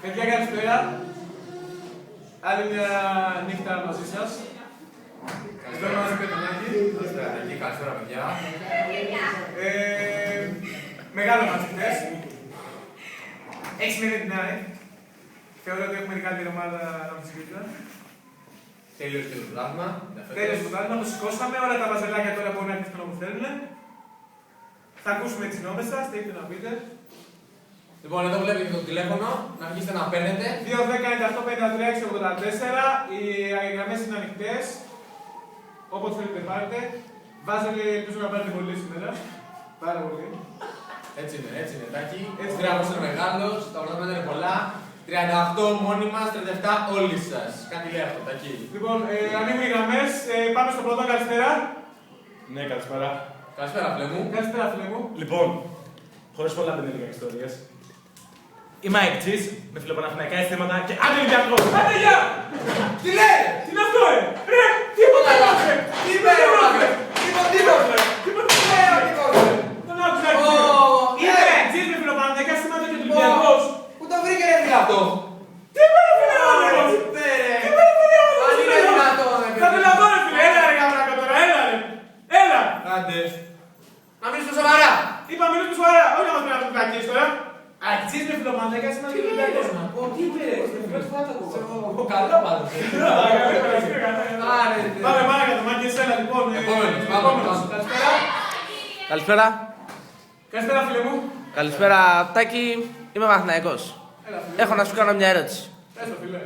Παιδιά, καλησπέρα. Άλλη μια νύχτα μαζί σας. Καλησπέρα μας, Πετρονάκη. Καλησπέρα, παιδιά. Μεγάλο μας χθες. 6-0. Θεωρώ ότι έχουμε την καλύτερη ομάδα να μας συγκρίνουμε. Τέλειος και το πρωτάθλημα. Τέλος του πρωτάθλημα, το σηκώσαμε. Όλα τα βαζελάκια τώρα μπορούν να έρθουν όπου θέλουν. Θα ακούσουμε τις νόμες σας, τι έχετε να πείτε. Λοιπόν, εδώ βλέπετε το τηλέφωνο, να βγείτε να παίρνετε. 2-10-98-53-84. Οι γραμμές είναι ανοιχτές. Όποτε θέλετε πάρετε. Βάζετε, ελπίζω να πάρετε πολύ σήμερα. Πάρα πολύ. Έτσι είναι, Τάκη. Έτσι. 3 είναι μεγάλος, τα 80 είναι πολλά. 38 μόνοι μας, 37 όλοι σας. Κάτι λέει αυτό, Τάκη. Λοιπόν, ανοίγουν οι γραμμές. Πάμε στο πρώτο. Καλησπέρα. Ναι, καλησπέρα. Καλησπέρα, φίλε μου. Καλησπέρα, φίλε μου. Λοιπόν, χωρίς πολλά πενελικά ιστορίες. Είμαι αεκτής, με φιλοπαναθηναϊκά αισθήματα και άντε Ολυμπιακός! Άντε, γεια! Τι λέει! Τι είναι αυτό, ρε! Τίποτα δεν άκουσε! Τι είπε, ρε! Τίποτα δεν άκουσε! Δεν άκουσα, Είμαι εξής με φιλοπαναθηναϊκά αισθήματα και Ολυμπιακός. Πού το βρήκε, ρε, φίλε αυτό! Τι είπε, ρε, φίλε, άνθρωπος! Τι είπε, ρε, φίλε, άνθρωπος! Αν είναι δυνατόν, ρε, Θα τρελαθώ, ρε, φίλε! Έλα, ρε, γαμράκα τώρα, έλα, ρε! Έλα! Άντε. Να μιλήσω σοβαρά. Είπα, μιλούς με σοβαρά, όχι να μας πειράζουν κακίες τώρα. Αξίζει με φιλοπαναθηναϊκά αισθήματα και Ολυμπιακός. Τι είπε, ρε, πρώτη φορά το ακούω. Καλά πάντως. Πάμε παρακάτω, μάγκες, έλα, λοιπόν. Επόμενος. Καλησπέρα. Καλησπέρα. Καλησπέρα, φίλε μου. Καλησπέρα, Τάκη. Είμαι Παναθηναϊκός. Έλα, φίλε. Έχω να σου κάνω μια ερώτηση. Πες το, φίλε.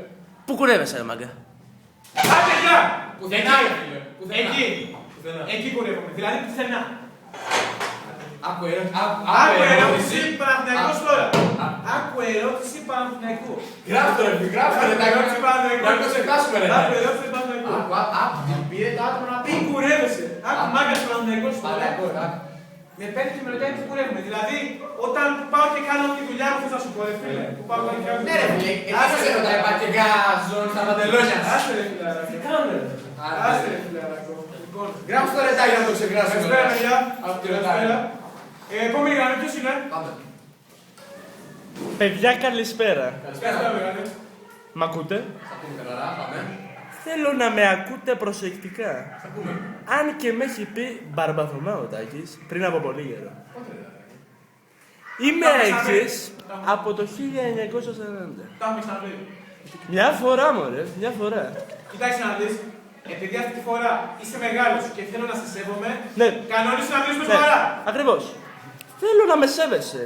Πού κουρεύεσαι, ρε μάγκα? Άντε, γεια! Πουθενά, ρε, φίλε. Πουθενά. Εκεί. Πουθενά. Εκεί κουρεύομαι. Δηλαδή, πουθενά. Άκου Άκου ερώτηση Παναθηναϊκός τώρα. Α. Άκου ερώτηση Παναθηναϊκού. Γράφτε ρε, γράφτε ρε, τα ερώτηση Παναθηναϊκού. να το ξεχάσουμε ρε. Άκου ερώτηση Παναθηναϊκού. Άκου, πήρε το άτομο να Πού πει. κουρεύεσαι. Άκου μάγκας Παναθηναϊκός τώρα. Μαλακό, Με παίρνει και με ρωτάει πού κουρεύουμε. Δηλαδή, όταν πάω και κάνω τη δουλειά μου, θες να σου πω, ρε φίλε. Που πάω και κάνω. Ναι ρε φίλε, εσύ σε ρωτάει πάει και γκάζον στα παντελόνια. Άσε ρε φιλαράκο. Τι κάνω ρε. Άσε ρε φιλαράκο. Λοιπόν, Γράψτε το ρετάκι να το ξεγράσουμε. καλησπέρα παιδιά. Από τη ρετάκι. Καλησπέρα. Επόμενη γραμμή ποιος είναι. Πάμε. Παιδιά, καλησπέρα. Καλησπέρα μεγάλε. Μ' ακούτε? Θα πούμε καλά, πάμε. Θέλω να με ακούτε προσεκτικά. Θα πούμε. Αν και με έχει πει Μπαρμπαθωμά ο Τάκης πριν από πολύ καιρό. Είμαι αεκτής από το 1940. Το έχουμε ξαναπεί. Μια φορά, μωρέ, μια φορά. Κοιτάξτε να δεις. Επειδή αυτή τη φορά είσαι μεγάλος και θέλω να σε σέβομαι, Ναι, κανόνισε να μιλήσουμε ναι, σοβαρά. ακριβώς. Θέλω να με σέβεσαι.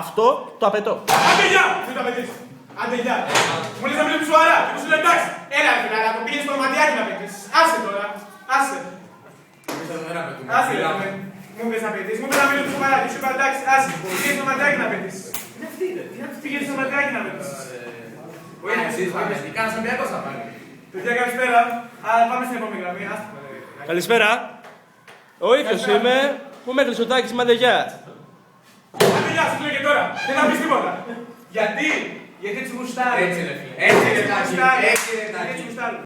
Αυτό το απαιτώ. Άντε γεια! Δεν τα πετύχεις. Άντε γεια! Μου λες να μιλήσουμε σοβαρά και μου σου λέει εντάξει. Έλα ρε φιλαράκο, πήγαινε στο δωματιάκι να πετύχεις. Άσε τώρα. Άσε. Εμείς εδώ δεν απαιτούμε. Άσε ρε. Μου είπες να πετύχεις. Μου είπες να μιλήσουμε σοβαρά και σου είπα εντάξει. Άσε. Πήγαινε στο δωματιάκι να πετύχεις. Πήγαινε στο δωματιάκι να πετύχεις. Εσείς πάμε, τι κάνεις Ολυμπιακός θα πάρει. Παιδιά καλησπέρα. Πάμε στην επόμενη γραμμή. Άστε. Καλησπέρα. Ο ίδιος είμαι. Πού με έκλεισε ο Τάκης, μάτε γεια. Άντε γεια, σου λέω και τώρα. Δεν θα πεις τίποτα. Γιατί? Γιατί έτσι γουστάρει. Έτσι ρε φίλε. Έτσι ρε, Τάκη. γουστάρει. Έτσι ρε, Τάκη. Έτσι γουστάρει.